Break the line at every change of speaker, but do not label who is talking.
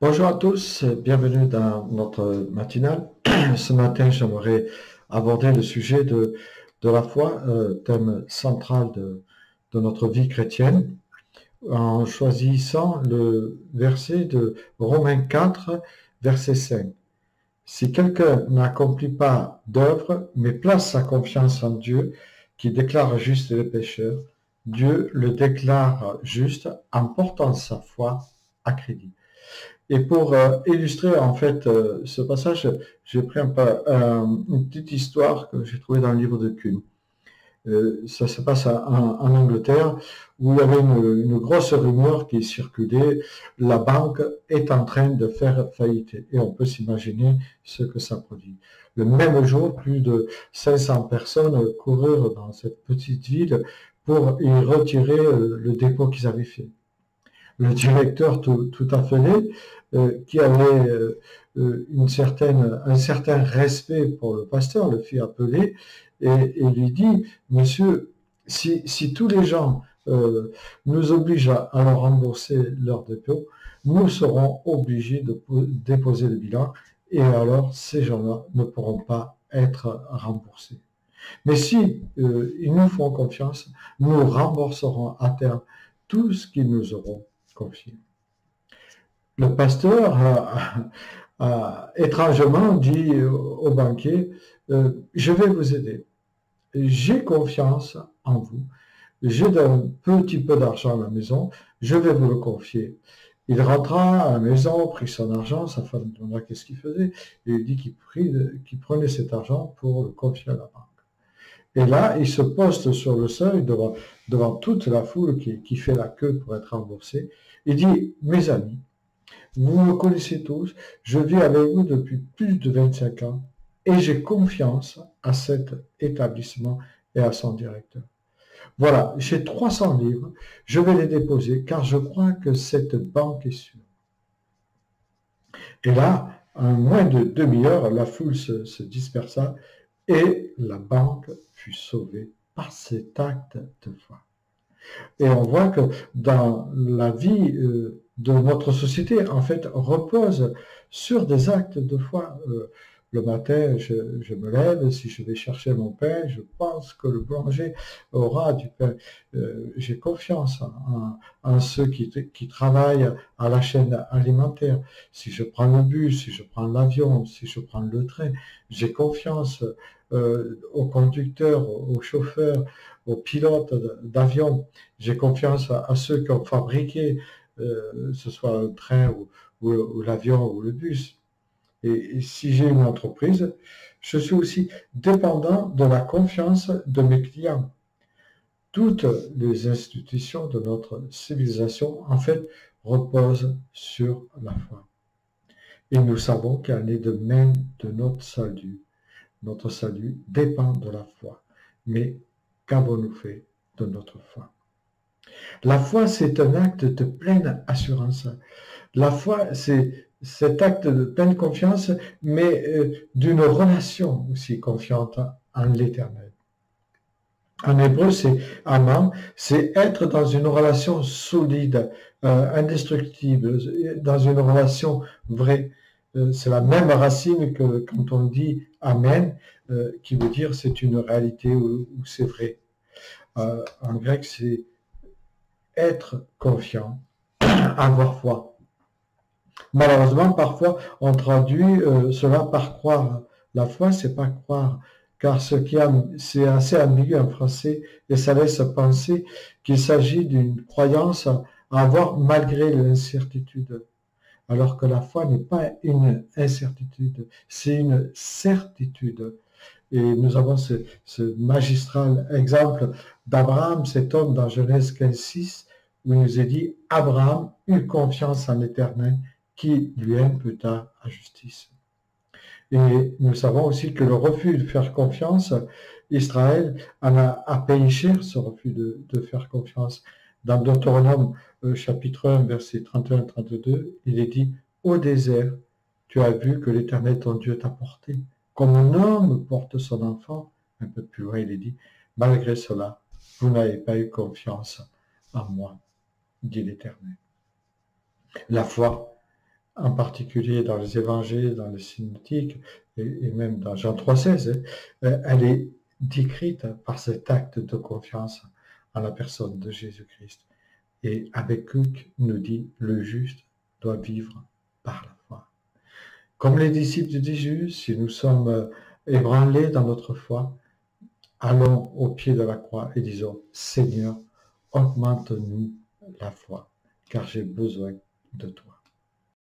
Bonjour à tous, bienvenue dans notre matinale. Ce matin, j'aimerais aborder le sujet de la foi, thème central de notre vie chrétienne, en choisissant le verset de Romains 4, verset 5. Si quelqu'un n'accomplit pas d'œuvre, mais place sa confiance en Dieu, qui déclare juste les pécheurs, Dieu le déclare juste en portant sa foi à crédit. Et pour illustrer en fait ce passage, j'ai pris une petite histoire que j'ai trouvée dans le livre de Kuhn. Ça se passe en Angleterre, où il y avait une grosse rumeur qui circulait, la banque est en train de faire faillite. Et on peut s'imaginer ce que ça produit. Le même jour, plus de 500 personnes coururent dans cette petite ville pour y retirer le dépôt qu'ils avaient fait. Le directeur tout affolé, qui avait un certain respect pour le pasteur, le fit appeler et lui dit, monsieur, si tous les gens nous obligent à leur rembourser leur dépôt, nous serons obligés de déposer le bilan et alors ces gens-là ne pourront pas être remboursés. Mais si ils nous font confiance, nous rembourserons à terme tout ce qu'ils nous auront confié. Le pasteur a étrangement dit au banquier, je vais vous aider. J'ai confiance en vous. J'ai un petit peu d'argent à la maison, je vais vous le confier. Il rentra à la maison, prit son argent, sa femme lui demanda qu'est-ce qu'il faisait, et il dit qu'il prenait cet argent pour le confier à la banque. Et là, il se poste sur le seuil devant toute la foule qui fait la queue pour être remboursée. Il dit, mes amis, vous me connaissez tous, je vis avec vous depuis plus de 25 ans et j'ai confiance à cet établissement et à son directeur. Voilà, j'ai 300 livres, je vais les déposer car je crois que cette banque est sûre. Et là, en moins de demi-heure, la foule se dispersa et la banque fut sauvée par cet acte de foi. Et on voit que dans la vie de notre société, en fait, repose sur des actes de foi. Le matin, je me lève, si je vais chercher mon pain, je pense que le boulanger aura du pain. J'ai confiance en ceux qui travaillent à la chaîne alimentaire. Si je prends le bus, si je prends l'avion, si je prends le train, j'ai confiance aux conducteurs, aux chauffeurs, aux pilotes d'avion. J'ai confiance à ceux qui ont fabriqué, ce soit le train ou l'avion ou le bus. Et si j'ai une entreprise, je suis aussi dépendant de la confiance de mes clients. Toutes les institutions de notre civilisation, en fait, reposent sur la foi. Et nous savons qu'il en est de même de notre salut. Notre salut dépend de la foi. Mais qu'avons-nous fait de notre foi? La foi, c'est un acte de pleine assurance. La foi, c'est cet acte de pleine confiance, mais d'une relation aussi confiante en l'éternel. En hébreu, c'est aman, c'est être dans une relation solide, indestructible, dans une relation vraie. C'est la même racine que quand on dit amen, qui veut dire c'est une réalité ou c'est vrai. En grec, c'est être confiant, avoir foi. Malheureusement, parfois, on traduit cela par croire. La foi, c'est pas croire, car c'est assez ambigu en français et ça laisse penser qu'il s'agit d'une croyance à avoir malgré l'incertitude. Alors que la foi n'est pas une incertitude, c'est une certitude. Et nous avons ce magistral exemple d'Abraham, cet homme dans Genèse 15:6, où il nous est dit, Abraham eut confiance en l'Éternel qui lui imputa à justice. Et nous savons aussi que le refus de faire confiance, Israël en a payé cher, ce refus de faire confiance. Dans Deutéronome chapitre 1, versets 31-32, il est dit, au désert, tu as vu que l'Éternel ton Dieu t'a porté. Comme un homme porte son enfant, un peu plus loin, il est dit, malgré cela, vous n'avez pas eu confiance en moi, dit l'Éternel. La foi en particulier dans les évangiles, dans les synoptiques, et même dans Jean 3,16, elle est décrite par cet acte de confiance en la personne de Jésus-Christ. Et Habakkuk nous dit, le juste doit vivre par la foi. Comme les disciples de Jésus, si nous sommes ébranlés dans notre foi, allons au pied de la croix et disons, Seigneur, augmente-nous la foi, car j'ai besoin de toi.